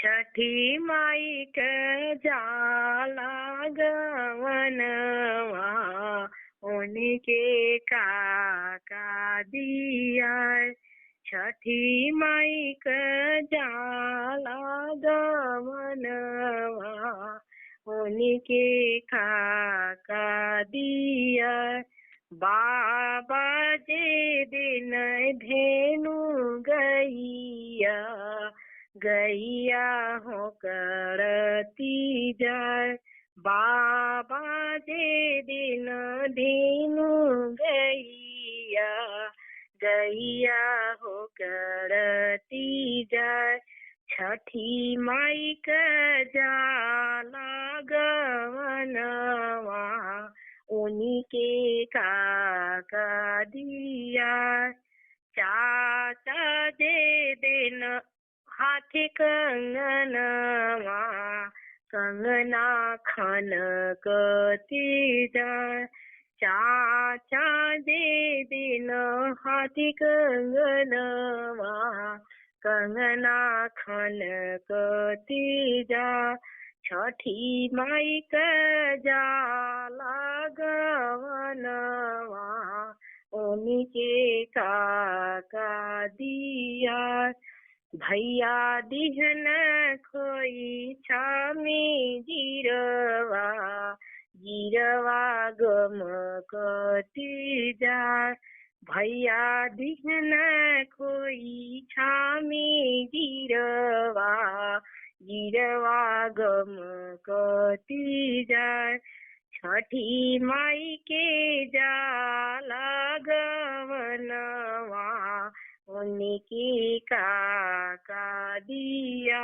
छठी माई के जाला गवनवा उनके काका दिया। छठी माई के जाला गवनवा उनके काका दिया। बाबा जे दिन धेनु गैया गैया हो करती जाए। बाबा जे दिन धेनु गैया गैया हो करती जाए। छठी माई का जाला गवनवा उन्हीं के काका दिया। चाचा जे दिन हाथी कंगनवा कंगना खनकती जाए। चाचा जे दिन हाथी कंगनवा कंगना खनकती जाए। छठी माई का जाला गवनवा उन्हीं के काका दिया। भैया दिहन खोई छामी जीरवा जीरवा गमकती जाए। भैया दिहन खोई छामी जीरवा जीरवा गमकती जाए। छठी माई के जाला गवनवा उन्हीं की काका दिया।